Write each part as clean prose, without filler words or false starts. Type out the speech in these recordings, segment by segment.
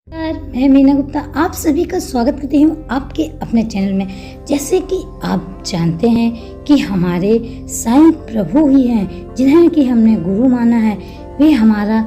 मैं मीना गुप्ता आप सभी का स्वागत करती हूँ आपके अपने चैनल में। जैसे कि आप जानते हैं कि हमारे साईं प्रभु ही हैं जिन्हें कि हमने गुरु माना है। वे हमारे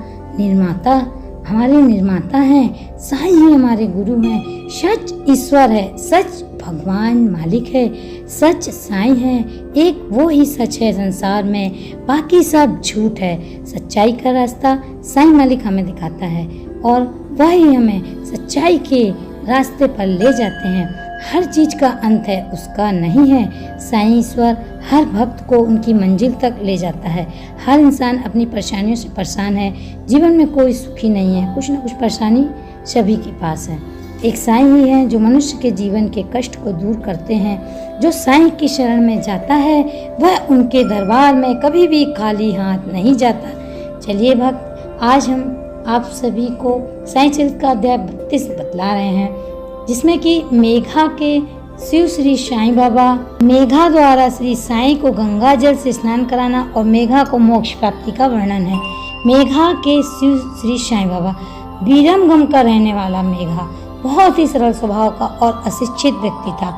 निर्माता हैं। साईं ही हमारे गुरु हैं। सच ईश्वर है, सच भगवान मालिक है, सच साईं है। एक वो ही सच है संसार में, बाकी सब झूठ है। सच्चाई का रास्ता साईं मालिक हमें दिखाता है और वही हमें सच्चाई के रास्ते पर ले जाते हैं। हर चीज का अंत है, उसका नहीं है। साईं ईश्वर हर भक्त को उनकी मंजिल तक ले जाता है। हर इंसान अपनी परेशानियों से परेशान है। जीवन में कोई सुखी नहीं है, कुछ न कुछ परेशानी सभी के पास है। एक साईं ही है जो मनुष्य के जीवन के कष्ट को दूर करते हैं। जो साईं की शरण में जाता है वह उनके दरबार में कभी भी खाली हाथ नहीं जाता। चलिए भक्त, आज हम आप सभी को साईं चरित्र का अध्याय 32 बतला रहे हैं, जिसमें कि मेघा के शिव श्री साईं बाबा, मेघा द्वारा श्री साईं को गंगा जल से स्नान कराना और मेघा को मोक्ष प्राप्ति का वर्णन है। मेघा के शिव श्री साईं बाबा, विरमगम का रहने वाला मेघा बहुत ही सरल स्वभाव का और अशिक्षित व्यक्ति था।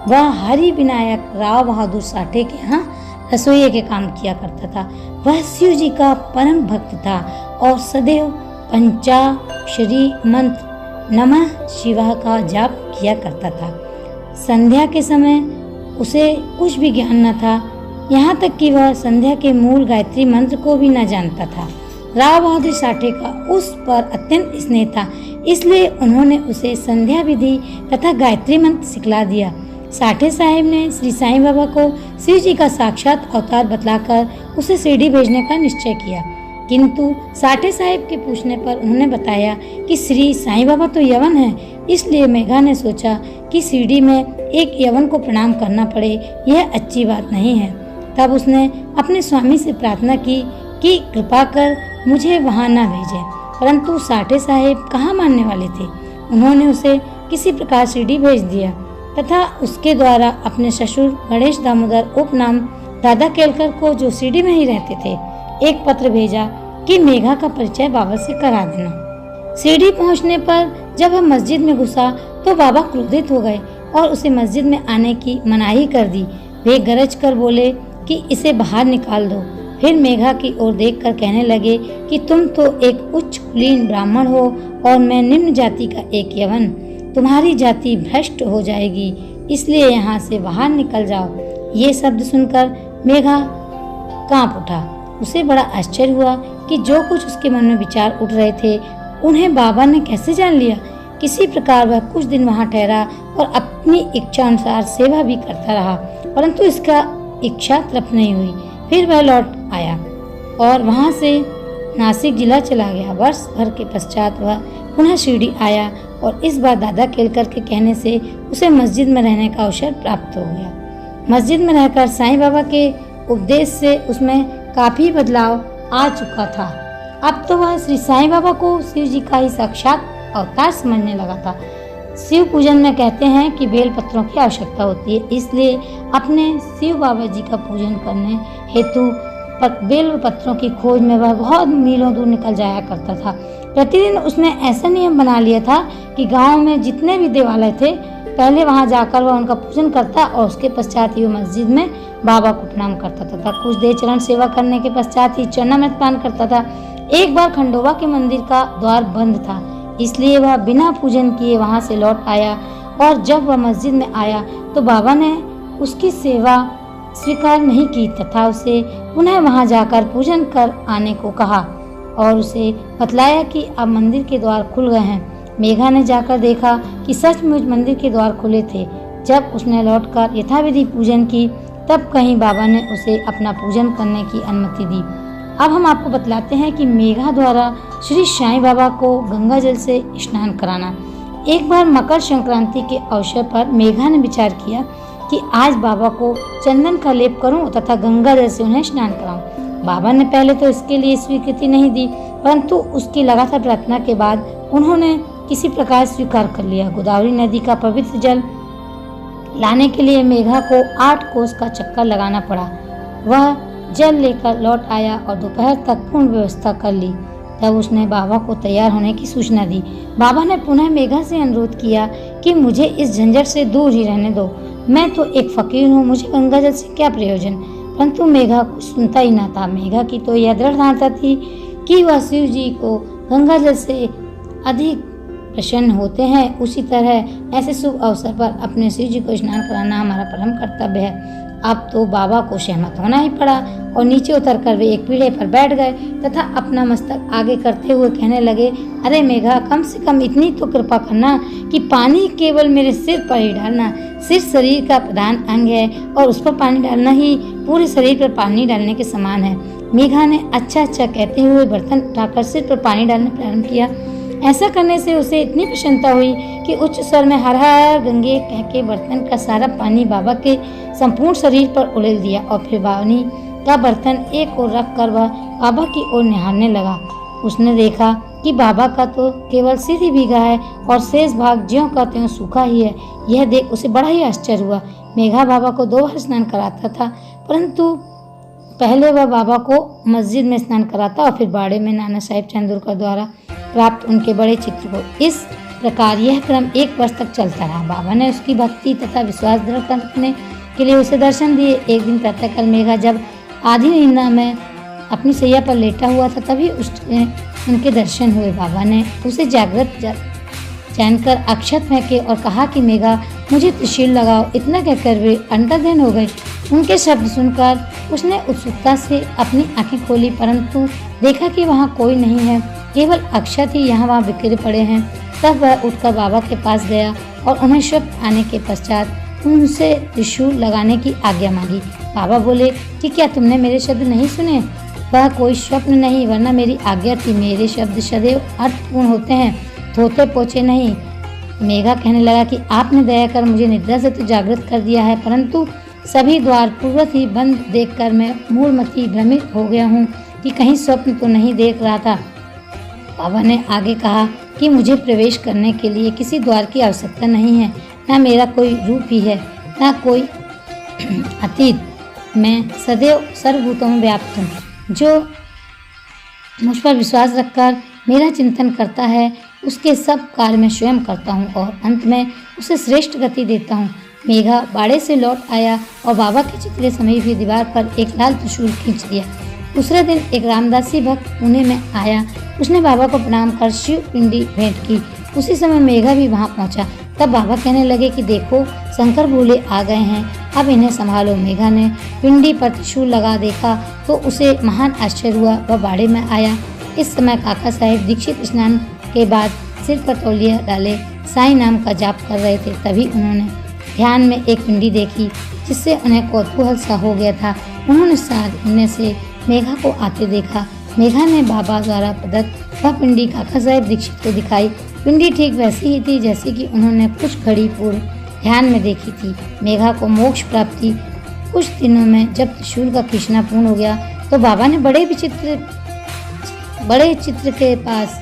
वह हरि विनायक राव बहादुर साठे के यहाँ रसोइये के काम किया करता था। वह शिव जी का परम भक्त था और सदैव पंचाक्षरी मंत्र नमः शिवाय का जाप किया करता था। संध्या के समय उसे कुछ भी ज्ञान न था, यहाँ तक कि वह संध्या के मूल गायत्री मंत्र को भी न जानता था। राव बहादुर साठे का उस पर अत्यंत स्नेह था, इसलिए उन्होंने उसे संध्या विधि तथा गायत्री मंत्र सिखला दिया। साठे साहिब ने श्री साईं बाबा को शिव जी का साक्षात अवतार बतलाकर उसे शिरडी भेजने का निश्चय किया, किंतु साठे साहिब के पूछने पर उन्होंने बताया कि श्री साईं बाबा तो यवन है, इसलिए मेघा ने सोचा कि शिरडी में एक यवन को प्रणाम करना पड़े, यह अच्छी बात नहीं है। तब उसने अपने स्वामी से प्रार्थना की कि कृपा कर मुझे वहां न भेजे, परंतु साठे साहिब कहाँ मानने वाले थे। उन्होंने उसे किसी प्रकार शिरडी भेज दिया तथा उसके द्वारा अपने ससुर गणेश दामोदर उपनाम दादा केलकर को, जो शिरडी में ही रहते थे, एक पत्र भेजा कि मेघा का परिचय बाबा से करा देना। शिरडी पहुंचने पर जब वह मस्जिद में घुसा तो बाबा क्रोधित हो गए और उसे मस्जिद में आने की मनाही कर दी। वे गरज कर बोले कि इसे बाहर निकाल दो। फिर मेघा की ओर देखकर कहने लगे कि तुम तो एक उच्च कुलीन ब्राह्मण हो और मैं निम्न जाति का एक यवन, तुम्हारी जाति भ्रष्ट हो जाएगी, इसलिए यहाँ से बाहर निकल जाओ। ये शब्द सुनकर मेघा कांप उठा। उसे बड़ा आश्चर्य हुआ कि जो कुछ उसके मन में विचार उठ रहे थे उन्हें बाबा ने कैसे जान लिया। किसी प्रकार वह कुछ दिन वहां ठहरा और अपनी इच्छा अनुसार सेवा भी करता रहा, परंतु इसका इच्छा तृप्त नहीं हुई। फिर वह लौट आया और वहां से नासिक जिला चला गया। वर्ष भर के पश्चात वह पुनः शिरडी आया और इस बार दादा केलकर के कहने से उसे मस्जिद में रहने का अवसर प्राप्त हो गया। मस्जिद में रहकर साईं बाबा के उपदेश से उसमें काफी बदलाव आ चुका था। अब तो वह श्री साईं बाबा को शिव जी का ही साक्षात अवतार समझने लगा था। शिव पूजन में कहते हैं कि बेल पत्रों की आवश्यकता होती है, इसलिए अपने शिव बाबा जी का पूजन करने हेतु बेल पत्रों की खोज में वह बहुत मीलों दूर निकल जाया करता था। प्रतिदिन उसने ऐसा नियम बना लिया था कि गांव में जितने भी देवालय थे, पहले वहां जाकर वह उनका पूजन करता और उसके पश्चात ही वह मस्जिद में बाबा को प्रणाम करता था। कुछ देर चरण सेवा करने के पश्चात ही चरणामृत पान करता था। एक बार खंडोबा के मंदिर का द्वार बंद था, इसलिए वह बिना पूजन किए वहां से लौट आया और जब वह मस्जिद में आया तो बाबा ने उसकी सेवा स्वीकार नहीं की तथा उसे पुनः वहां जाकर पूजन कर आने को कहा और उसे बतलाया कि अब मंदिर के द्वार खुल गए हैं। मेघा ने जाकर देखा कि सचमुच मंदिर के द्वार खुले थे। जब उसने लौटकर यथाविधि पूजन की तब कहीं बाबा ने उसे अपना पूजन करने की अनुमति दी। अब हम आपको बतलाते हैं कि मेघा द्वारा श्री साईं बाबा को गंगा जल से स्नान कराना। एक बार मकर संक्रांति के अवसर पर मेघा ने विचार किया कि आज बाबा को चंदन का लेप करूं तथा गंगा जल से उन्हें स्नान कराऊं। बाबा ने पहले तो इसके लिए स्वीकृति नहीं दी, परंतु उसकी लगातार प्रार्थना के बाद उन्होंने किसी प्रकार स्वीकार कर लिया। गोदावरी नदी का पवित्र जल लाने के लिए मेघा को 8 कोस का चक्कर लगाना पड़ा। वह जल लेकर लौट आया और दोपहर तक पूर्ण व्यवस्था कर ली। तब उसने बाबा को तैयार होने की सूचना दी। बाबा ने पुनः मेघा से अनुरोध किया कि मुझे इस झंझट से दूर ही रहने दो। मैं तो एक फकीर हूँ, मुझे गंगा जल से क्या प्रयोजन। परंतु मेघा कुछ सुनता ही न था। मेघा की तो यह दृढ़ धारणा थी कि वह शिव जी को गंगा जल से अधिक प्रसन्न होते हैं। उसी तरह ऐसे शुभ अवसर पर अपने शिव जी को स्नान कराना हमारा परम कर्तव्य है। अब तो बाबा को सहमत होना ही पड़ा और नीचे उतरकर वे एक पीढ़े पर बैठ गए तथा अपना मस्तक आगे करते हुए कहने लगे, अरे मेघा, कम से कम इतनी तो कृपा करना कि पानी केवल मेरे सिर पर ही डालना। सिर शरीर का प्रधान अंग है और उस पर पानी डालना ही पूरे शरीर पर पानी डालने के समान है। मेघा ने अच्छा अच्छा कहते हुए बर्तन उठाकर सिर पर पानी डालना प्रारंभ किया। ऐसा करने से उसे इतनी प्रसन्नता हुई कि उच्च स्वर में हर हर गंगे कह के बर्तन का सारा पानी बाबा के संपूर्ण शरीर पर उड़ेल दिया और फिर पानी का बर्तन एक ओर रख कर वह बाबा की ओर निहारने लगा। उसने देखा कि बाबा का तो केवल सिर ही भीगा है और शेष भाग ज्यों का त्यों सूखा ही है। यह देख उसे बड़ा ही आश्चर्य हुआ। मेघा बाबा को 2 बार स्नान कराता था, परंतु पहले वह बाबा को मस्जिद में स्नान कराता और फिर बाड़े में नाना साहेब चंदूरकर द्वारा प्राप्त उनके बड़े चित्र को। इस प्रकार यह क्रम 1 वर्ष तक चलता रहा। बाबा ने उसकी भक्ति तथा विश्वास दृढ़ करने के लिए उसे दर्शन दिए। एक दिन प्रातःकाल मेघा जब आधी निंदा में अपनी सैया पर लेटा हुआ था, तभी उनके दर्शन हुए। बाबा ने उसे जागृत जानकर अक्षत फेंके और कहा कि मेघा, मुझे त्रिशूल लगाओ। इतना कहकर वे अंतर्ध्यान हो गए। उनके शब्द सुनकर उसने उत्सुकता से अपनी आंखें खोली, परंतु देखा कि वहाँ कोई नहीं है, केवल अक्षत ही यहाँ वहाँ बिखरे पड़े हैं। तब वह उठकर बाबा के पास गया और उन्हें शब्द आने के पश्चात उनसे त्रिशूल लगाने की आज्ञा मांगी। बाबा बोले कि क्या तुमने मेरे शब्द नहीं सुने? वह कोई स्वप्न नहीं, वरना मेरी आज्ञा थी। मेरे शब्द सदैव अर्थपूर्ण होते हैं, थोते पोचे नहीं। मेघा कहने लगा कि आपने दया कर मुझे निद्रा से तो जागृत कर दिया है, परंतु सभी द्वार पूर्वत ही बंद देखकर मैं मूढ़मती भ्रमित हो गया हूँ कि कहीं स्वप्न तो नहीं देख रहा था। बाबा ने आगे कहा कि मुझे प्रवेश करने के लिए किसी द्वार की आवश्यकता नहीं है, न मेरा कोई रूप ही है, न कोई अतीत। मैं सदैव सर्वभूतों में व्याप्त हूँ। जो मुझ पर विश्वास रखकर मेरा चिंतन करता है, उसके सब कार्य मैं स्वयं करता हूँ और अंत में उसे श्रेष्ठ गति देता हूँ। मेघा बाड़े से लौट आया और बाबा के चित्र समीप ही दीवार पर एक लाल त्रिशूल खींच दिया। दूसरे दिन एक रामदासी भक्त पुणे में आया। उसने बाबा को प्रणाम कर शिव पिंडी भेंट की। उसी समय मेघा भी वहां पहुंचा। तब बाबा कहने लगे कि देखो, शंकर भोले आ गए हैं, अब इन्हें संभालो। मेघा ने पिंडी पर त्रिशूल लगा देखा तो उसे महान आश्चर्य हुआ। वह बाड़े में आया। इस समय काका साहेब दीक्षित स्नान के बाद सिर पर तौलिया डाले साईं नाम का जाप कर रहे थे। तभी उन्होंने ध्यान में एक पिंडी देखी जिससे उन्हें कौतूहल सा हो गया था। उन्होंने सामने से मेघा को आते देखा। मेघा ने बाबा द्वारा प्रदत्त वह पिंडी काका साहेब दीक्षित को दिखाई। पिंडी ठीक वैसी ही थी जैसी कि उन्होंने कुछ घड़ी पूर्व ध्यान में देखी थी। मेघा को मोक्ष प्राप्ति कुछ दिनों में जब त्रिशूल का खींचना पूर्ण हो गया तो बाबा ने बड़े चित्र के पास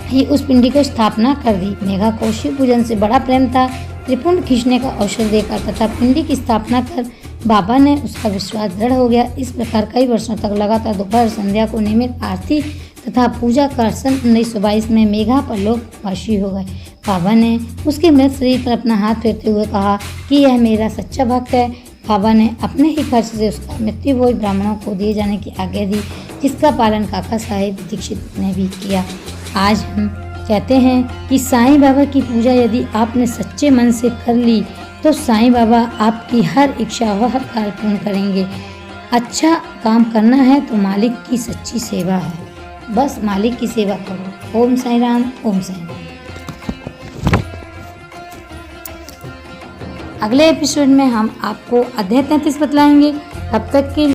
ही उस पिंडी को स्थापना कर दी। मेघा को शिव पूजन से बड़ा प्रेम था। त्रिपुंड खींचने का अवसर देकर तथा पिंडी की स्थापना कर बाबा ने उसका विश्वास दृढ़ हो गया। इस प्रकार कई वर्षों तक लगातार दोपहर संध्या को नियमित आरती तथा पूजा कर सन 1922 में मेघा परलोकवासी हो गए। बाबा ने उसके मृत शरीर पर अपना हाथ फेरते हुए कहा कि यह मेरा सच्चा भक्त है। बाबा ने अपने ही खर्च से उसका मृत्यु भोज ब्राह्मणों को दिए जाने की आज्ञा दी, जिसका पालन काका साहेब दीक्षित ने भी किया। आज हम कहते हैं कि साईं बाबा की पूजा यदि आपने सच्चे मन से कर ली तो साईं बाबा आपकी हर इच्छा व हर कार्य पूर्ण करेंगे। अच्छा काम करना है तो मालिक की सच्ची सेवा है, बस मालिक की सेवा करो। ओम साईं राम, ओम साईं राम। अगले एपिसोड में हम आपको अध्याय 33 बतलाएंगे। तब तक के